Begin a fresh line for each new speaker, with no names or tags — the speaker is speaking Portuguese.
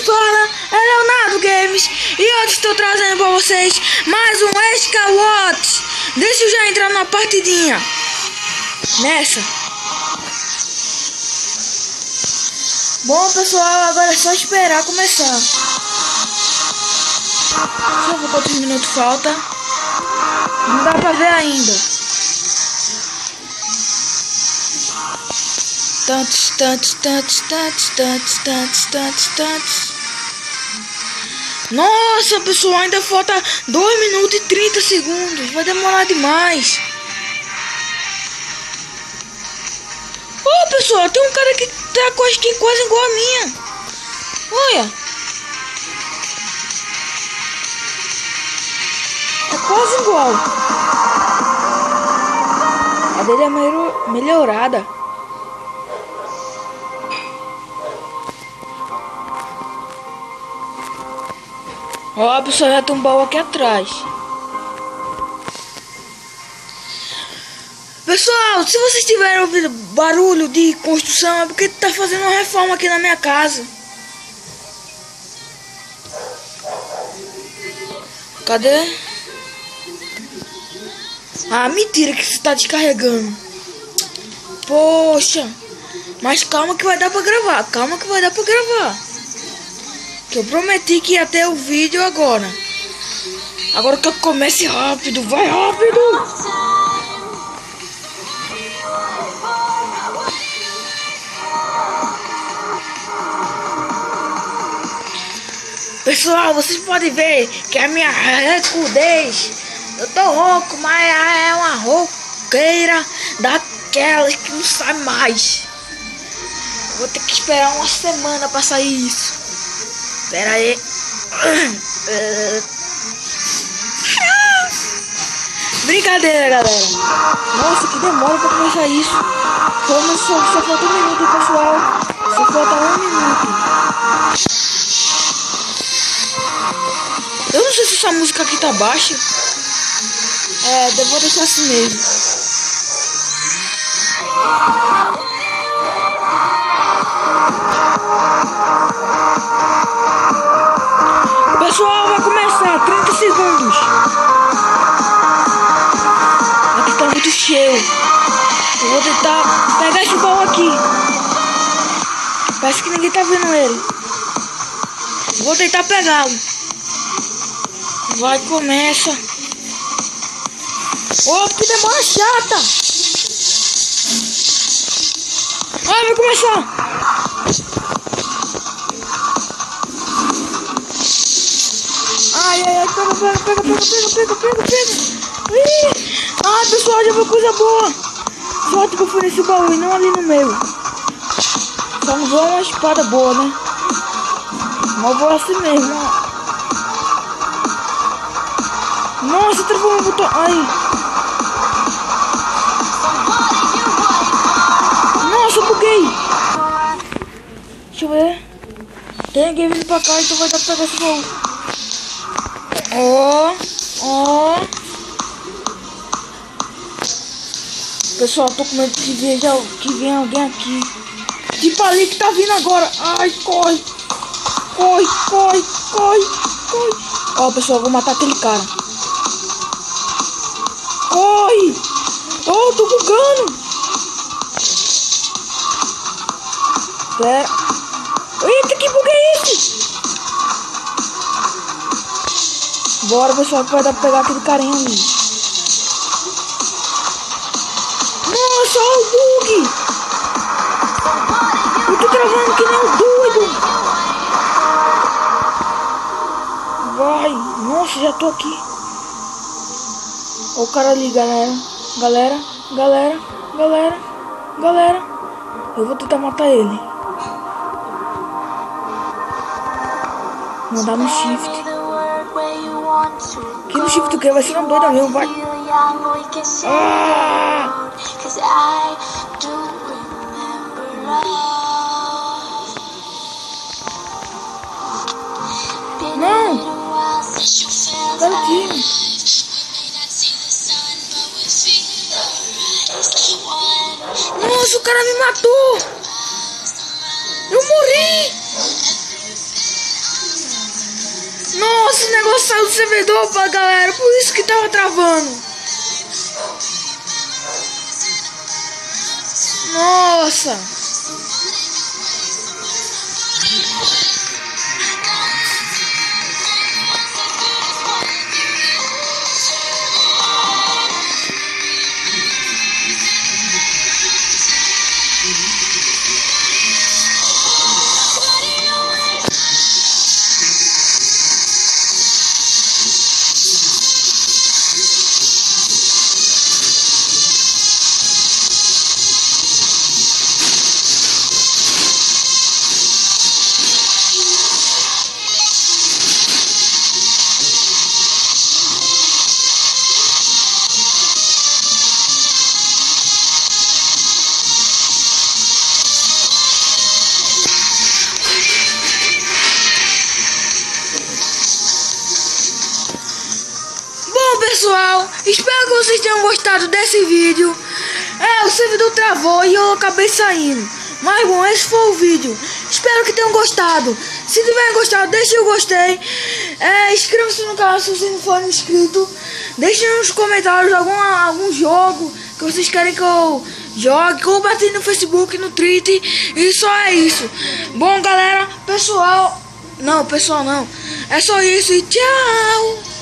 fala é Leonardo Games e hoje estou trazendo para vocês mais um Skywatch. Deixa eu já entrar na partidinha nessa. Bom pessoal, agora é só esperar começar. Deixa eu ver quantos minutos falta. Não dá pra ver ainda. Tantos. Nossa, pessoal, ainda falta 2 minutos e 30 segundos. Vai demorar demais. Oh, pessoal, tem um cara que tá com a skin quase igual a minha. Olha. É quase igual. A dele é melhorada. Ó, pessoal, já tem um baú aqui atrás. Pessoal, se vocês tiverem ouvido barulho de construção, é porque tá fazendo uma reforma aqui na minha casa. Cadê? Ah, mentira que você tá descarregando. Poxa. Mas calma que vai dar pra gravar. Calma que vai dar pra gravar. Que eu prometi que ia ter o vídeo agora. Agora que eu comece rápido. Vai rápido. Pessoal, vocês podem ver que a minha recudez, eu tô rouco, mas é uma rouqueira daquelas que não sai mais. Vou ter que esperar uma semana pra sair isso. Espera aí. Brincadeira, galera. Nossa, que demora pra começar isso. Só falta 1 minuto, pessoal. Só falta 1 minuto. Eu não sei se essa música aqui tá baixa. Eu vou deixar assim mesmo. Pessoal, vai começar. 30 segundos. Aqui tá muito cheio. Eu vou tentar pegar esse baú aqui. Parece que ninguém tá vendo ele. Vou tentar pegá-lo. Vai, começa. Oh, que demora chata. Ai, vai começar. Ai, pega. Ai, pessoal, já viu coisa boa. Sorte que eu fui nesse baú e não ali no meio. Só não vou uma espada boa, né? Mas vou assim mesmo, ó. Nossa, travou meu botão. Ai. Nossa, eu buguei. Deixa eu ver. Tem ninguém vindo pra cá, então vai dar pra pegar esse baú. Ó. Pessoal, tô com medo que venha alguém aqui. Tipo ali que tá vindo agora. Ai, corre. Ó, pessoal, vou matar aquele cara. Corre! Oh, tô bugando! Pera. Eita, que bug é esse? Bora, pessoal, que vai dar pra pegar aquele carinha ali. Nossa, olha o bug! Eu tô travando que nem um doido! Vai! Nossa, já tô aqui. Olha o cara ali, galera. Eu vou tentar matar ele. Mandar no shift. Que no shift o que? Vai ser uma doida mesmo, vai. Não! Cara aqui. Nossa, o cara me matou! Eu morri! Nossa, o negócio saiu do servidor, pá, galera. Por isso que tava travando. Nossa. Pessoal, espero que vocês tenham gostado desse vídeo. O servidor travou e eu acabei saindo. Mas bom, esse foi o vídeo. Espero que tenham gostado. Se tiverem gostado, deixem o gostei. Inscreva-se no canal se vocês não forem inscritos. Deixem nos comentários algum jogo que vocês querem que eu jogue. Compartilhe no Facebook, no Twitter. E só é isso. Bom, galera, pessoal não. É só isso e tchau.